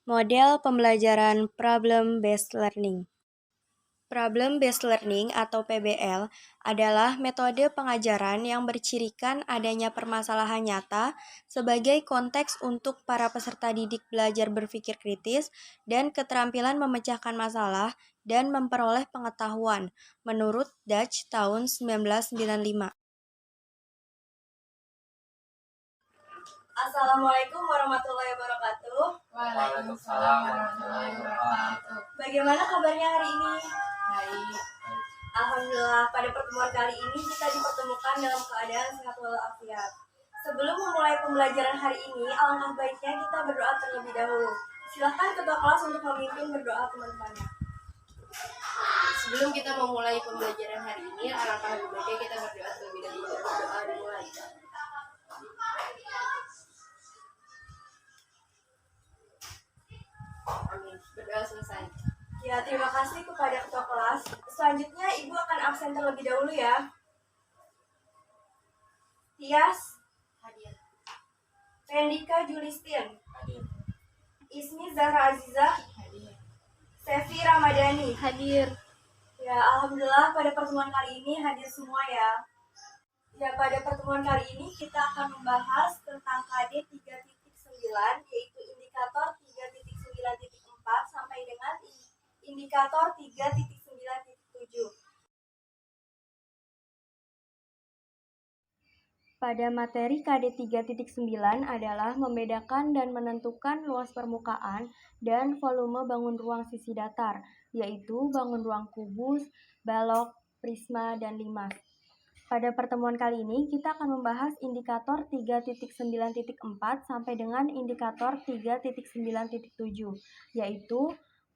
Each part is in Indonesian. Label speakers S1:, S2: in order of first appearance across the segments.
S1: Model pembelajaran Problem-Based Learning. Problem-Based Learning atau PBL adalah metode pengajaran yang bercirikan adanya permasalahan nyata sebagai konteks untuk para peserta didik belajar berpikir kritis dan keterampilan memecahkan masalah dan memperoleh pengetahuan, menurut Dutch tahun 1995. Assalamualaikum warahmatullahi wabarakatuh.
S2: Waalaikumsalam warahmatullahi wabarakatuh.
S1: Bagaimana kabarnya hari ini?
S2: Baik.
S1: Alhamdulillah, pada pertemuan kali ini kita dipertemukan dalam keadaan sehat walafiat. Sebelum memulai pembelajaran hari ini, alangkah baiknya kita berdoa terlebih dahulu. Silakan ketua kelas untuk memimpin berdoa teman-temannya.
S2: Sebelum kita memulai pembelajaran hari ini, alangkah lebih baiknya kita berdoa terlebih dahulu. Berdoa dimulai. Amin. Berdoa selesai.
S1: Ya, terima kasih kepada ketua kelas. Selanjutnya, Ibu akan absen terlebih dahulu ya. Tias,
S2: Hadir.
S1: Rendika Julistin,
S2: Hadir.
S1: Ismi Zahra Azizah,
S2: Hadir.
S1: Sefi Ramadhani.
S2: Hadir.
S1: Ya, alhamdulillah pada pertemuan kali ini hadir semua ya. Ya, pada pertemuan kali ini kita akan membahas tentang KD 3.9, yaitu indikator 3.9.4 sampai dengan indikator 3.9.7. Pada materi KD 3.9 adalah membedakan dan menentukan luas permukaan dan volume bangun ruang sisi datar, yaitu bangun ruang kubus, balok, prisma, dan limas. Pada pertemuan kali ini, kita akan membahas indikator 3.9.4 sampai dengan indikator 3.9.7, yaitu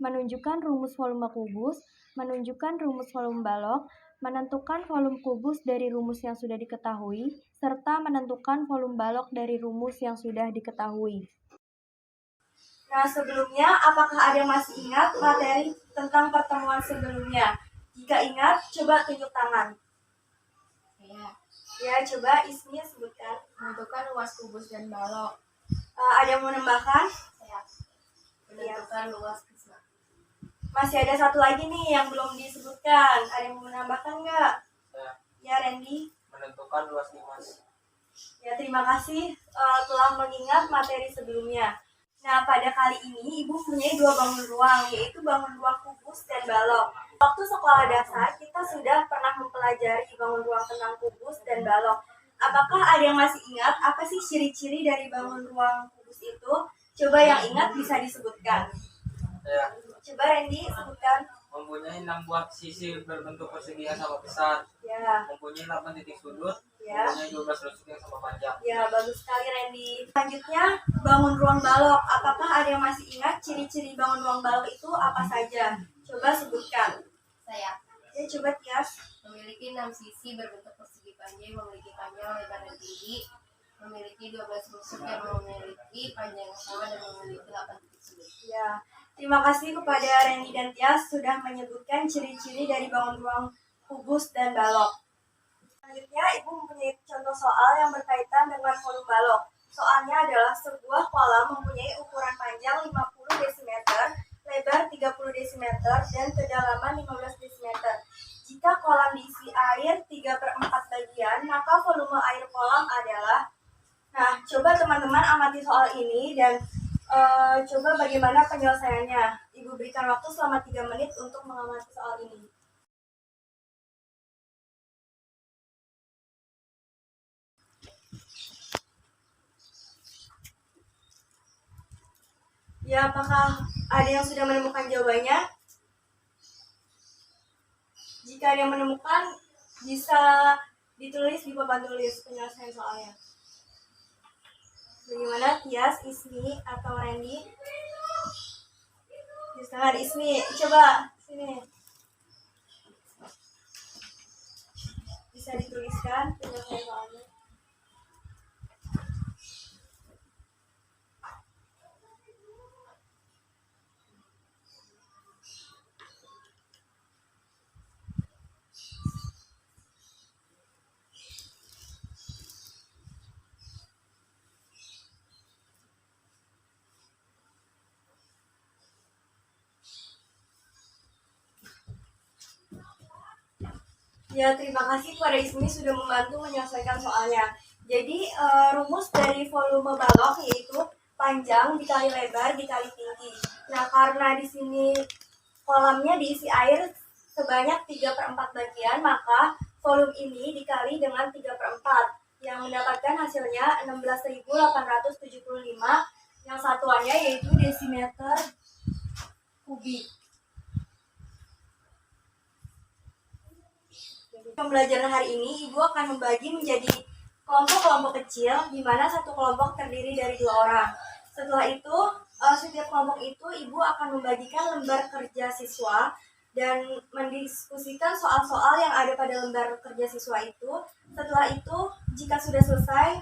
S1: menunjukkan rumus volume kubus, menunjukkan rumus volume balok, menentukan volume kubus dari rumus yang sudah diketahui, serta menentukan volume balok dari rumus yang sudah diketahui. Nah, sebelumnya, apakah ada yang masih ingat materi tentang pertemuan sebelumnya? Jika ingat, coba tunjuk tangan. Ya, coba Ismi sebutkan.
S2: Menentukan luas kubus dan balok.
S1: Ada yang mau menambahkan?
S2: Saya. Menentukan luas prisma.
S1: Masih ada satu lagi nih yang belum disebutkan. Ada yang mau menambahkan nggak?
S2: Saya.
S1: Ya, Randy.
S2: Menentukan luas limas.
S1: Ya, terima kasih telah mengingat materi sebelumnya. Nah, pada kali ini Ibu punya dua bangun ruang, yaitu bangun ruang kubus dan balok. Waktu sekolah dasar, kita sudah pernah mempelajari bangun ruang tentang kubus dan balok. Apakah ada yang masih ingat apa sih ciri-ciri dari bangun ruang kubus itu? Coba yang ingat bisa disebutkan.
S2: Ya.
S1: Coba Randy sebutkan.
S2: Mempunyai 6 buah sisi berbentuk persegi yang sama besar.
S1: Ya.
S2: Mempunyai 8 titik sudut.
S1: Ya.
S2: Mempunyai 12 rusuk yang sama panjang.
S1: Ya, bagus sekali Randy. Selanjutnya, bangun ruang balok. Apakah ada yang masih ingat ciri-ciri bangun ruang balok itu apa saja? Coba sebutkan.
S2: Saya.
S1: Ya, coba Tias.
S2: Memiliki 6 sisi berbentuk persegi panjang, memiliki panjang, lebar, dan tinggi. Memiliki 12 rusuk yang memiliki panjang yang sama dan memiliki 8 titik sudut.
S1: Ya, terima kasih kepada Randy dan Tias sudah menyebutkan ciri-ciri dari bangun ruang kubus dan balok. Selanjutnya, Ibu mempunyai contoh soal yang berkaitan dengan volume balok. Soalnya adalah sebuah kolam mempunyai ukuran panjang 50 desimeter, lebar 30 desimeter, dan kedalaman 15 desimeter. Jika kolam diisi air 3/4 bagian, maka volume air kolam adalah... Nah, coba teman-teman amati soal ini dan coba bagaimana penyelesaiannya. Ibu berikan waktu selama 3 menit untuk mengamati soal ini. Ya, apakah ada yang sudah menemukan jawabannya? Jika ada yang menemukan, bisa ditulis di papan tulis penyelesaian soalnya. Bagaimana Tias, Ismi, atau Randy? Misalkan Ismi, coba sini. Bisa dituliskan penyelesaian soalnya. Ya, terima kasih kepada Ismi sudah membantu menyelesaikan soalnya. Jadi, rumus dari volume balok yaitu panjang dikali lebar dikali tinggi. Nah, karena di sini kolamnya diisi air sebanyak 3/4 bagian, maka volume ini dikali dengan 3/4 yang mendapatkan hasilnya 16.875 yang satuannya yaitu desimeter kubik. Pembelajaran hari ini, Ibu akan membagi menjadi kelompok-kelompok kecil, di mana satu kelompok terdiri dari 2 orang. Setelah itu, setiap kelompok itu Ibu akan membagikan lembar kerja siswa dan mendiskusikan soal-soal yang ada pada lembar kerja siswa itu. Setelah itu, jika sudah selesai,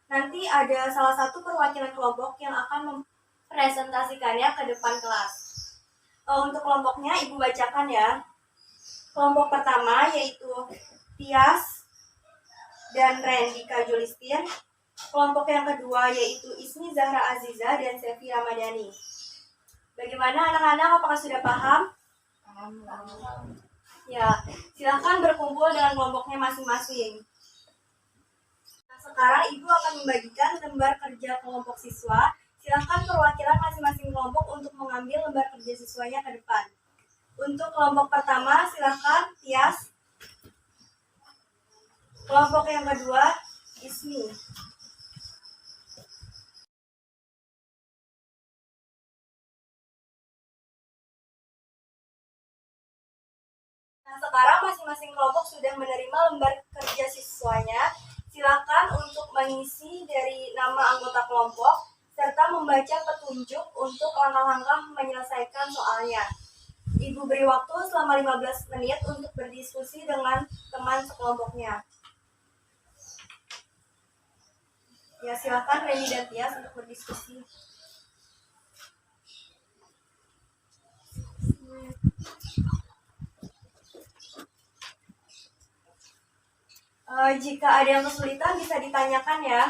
S1: nanti ada salah satu perwakilan kelompok yang akan mempresentasikannya ke depan kelas. Untuk kelompoknya, Ibu bacakan ya. Kelompok pertama yaitu Tias dan Rendika Julistin. Kelompok yang kedua yaitu Ismi Zahra Aziza dan Sevi Ramadhani. Bagaimana anak-anak, apakah sudah paham? Ya, silahkan berkumpul dengan kelompoknya masing-masing. Nah, sekarang Ibu akan membagikan lembar kerja kelompok siswa. Silahkan perwakilan masing-masing kelompok untuk mengambil lembar kerja siswanya ke depan. Untuk kelompok pertama, silakan Tias. Kelompok yang kedua, Ismi. Nah, sekarang masing-masing kelompok sudah menerima lembar kerja siswanya. Silakan untuk mengisi dari nama anggota kelompok serta membaca petunjuk untuk langkah-langkah menyelesaikan soalnya. Ibu beri waktu selama 15 menit untuk berdiskusi dengan teman sekelompoknya. Ya, silakan Reni dan Tias untuk berdiskusi. Jika ada yang kesulitan bisa ditanyakan ya.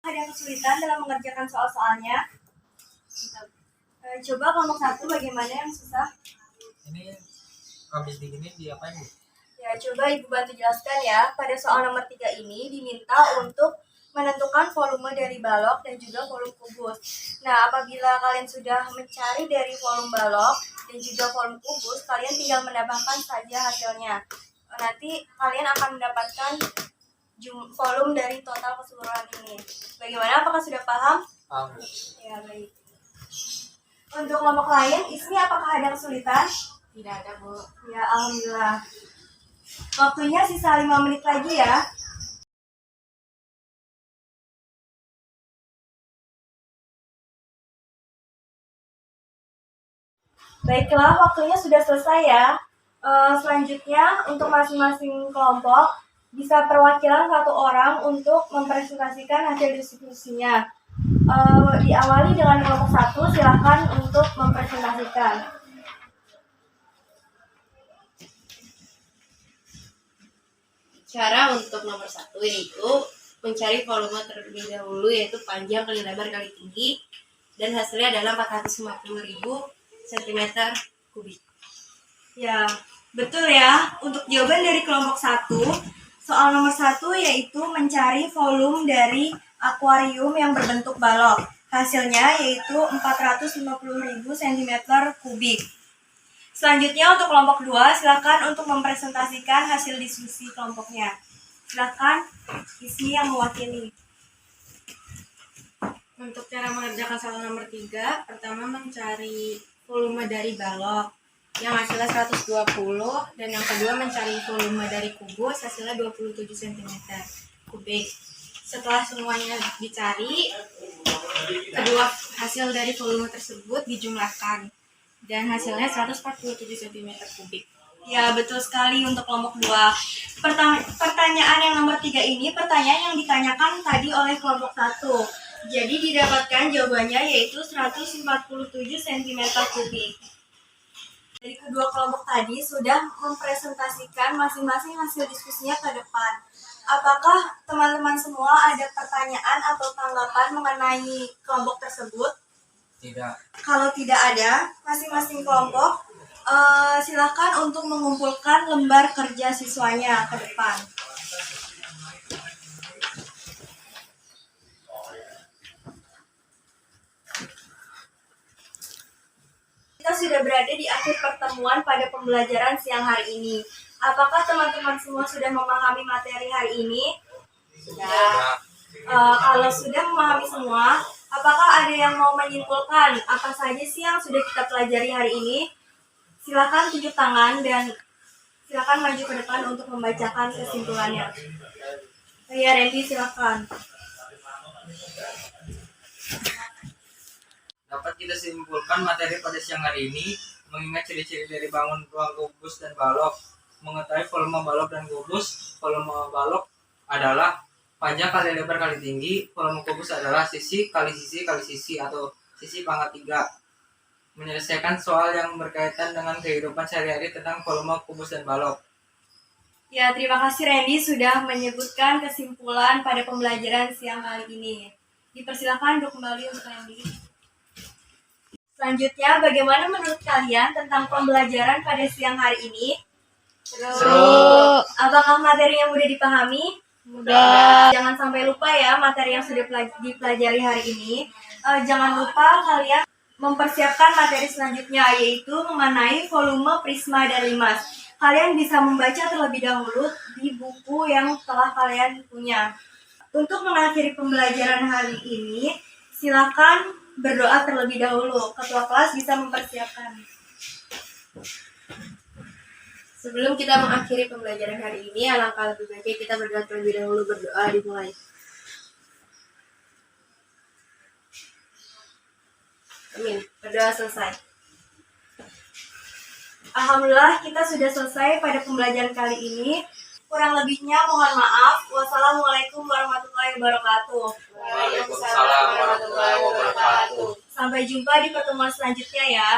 S1: Ada yang kesulitan dalam mengerjakan soal-soalnya? Coba kelompok 1 bagaimana yang susah?
S3: Ini habis digini diapain, Bu?
S1: Ya, coba Ibu bantu jelaskan ya. Pada soal nomor 3 ini diminta untuk menentukan volume dari balok dan juga volume kubus. Nah, apabila kalian sudah mencari dari volume balok dan juga volume kubus, kalian tinggal menambahkan saja hasilnya. Nanti kalian akan mendapatkan volume dari total keseluruhan ini. Bagaimana? Apakah sudah paham?
S3: Paham.
S1: Ya, baik. Untuk kelompok lain, Ismi apakah ada kesulitan?
S2: Tidak ada, Bu.
S1: Ya, alhamdulillah. Waktunya sisa 5 menit lagi ya. Baiklah, waktunya sudah selesai ya. Selanjutnya, untuk masing-masing kelompok, bisa perwakilan 1 orang untuk mempresentasikan hasil diskusinya. Diawali dengan kelompok 1, silakan untuk mempresentasikan.
S2: Cara untuk nomor 1 yaitu mencari volume terlebih dahulu, yaitu panjang kali lebar kali tinggi, dan hasilnya adalah 450.000 cm3.
S1: Ya, betul ya. Untuk jawaban dari kelompok 1, soal nomor 1 yaitu mencari volume dari akuarium yang berbentuk balok. Hasilnya yaitu 450.000 cm3. Selanjutnya untuk kelompok 2, silakan untuk mempresentasikan hasil diskusi kelompoknya. Silakan Ismi yang mewakili.
S2: Untuk cara mengerjakan soal nomor 3, pertama mencari volume dari balok yang hasilnya 120, dan yang kedua mencari volume dari kubus hasilnya 27 cm3. Setelah semuanya dicari, kedua hasil dari volume tersebut dijumlahkan dan hasilnya 147 cm3.
S1: Ya, betul sekali untuk kelompok 2. Pertanyaan yang nomor 3 ini pertanyaan yang ditanyakan tadi oleh kelompok 1. Jadi didapatkan jawabannya yaitu 147 cm kubik. Dari kedua kelompok tadi sudah mempresentasikan masing-masing hasil diskusinya ke depan. Apakah teman-teman semua ada pertanyaan atau tanggapan mengenai kelompok tersebut?
S3: Tidak.
S1: Kalau tidak ada, masing-masing kelompok silakan untuk mengumpulkan lembar kerja siswanya ke depan. Kita sudah berada di akhir pertemuan pada pembelajaran siang hari ini. Apakah teman-teman semua sudah memahami materi hari ini? Sudah. Kalau sudah memahami semua, apakah ada yang mau menyimpulkan apa saja sih yang sudah kita pelajari hari ini? Silakan tunjuk tangan dan silakan maju ke depan untuk membacakan kesimpulannya. Ya, Randy, silakan.
S3: Dapat kita simpulkan materi pada siang hari ini, mengingat ciri-ciri dari bangun ruang kubus dan balok, mengetahui volume balok dan kubus. Volume balok adalah panjang kali lebar kali tinggi, volume kubus adalah sisi kali sisi atau sisi pangkat 3. Menyelesaikan soal yang berkaitan dengan kehidupan sehari-hari tentang volume kubus dan balok.
S1: Ya, terima kasih Randy sudah menyebutkan kesimpulan pada pembelajaran siang kali ini. Dipersilakan untuk kembali untuk Randy. Selanjutnya, bagaimana menurut kalian tentang pembelajaran pada siang hari ini?
S3: Seru.
S1: Apakah materinya mudah dipahami? Mudah. Jangan sampai lupa ya materi yang sudah dipelajari hari ini. Jangan lupa kalian mempersiapkan materi selanjutnya, yaitu mengenai volume prisma dan limas. Kalian bisa membaca terlebih dahulu di buku yang telah kalian punya. Untuk mengakhiri pembelajaran hari ini, silakan berdoa terlebih dahulu. Ketua kelas bisa mempersiapkan.
S2: Sebelum kita mengakhiri pembelajaran hari ini, alangkah lebih baiknya kita berdoa terlebih dahulu. Berdoa dimulai. Amin. Berdoa selesai.
S1: Alhamdulillah kita sudah selesai pada pembelajaran kali ini. Kurang lebihnya mohon maaf. Wassalamualaikum warahmatullahi wabarakatuh.
S3: Waalaikumsalam warahmatullahi wabarakatuh.
S1: Sampai jumpa di pertemuan selanjutnya ya.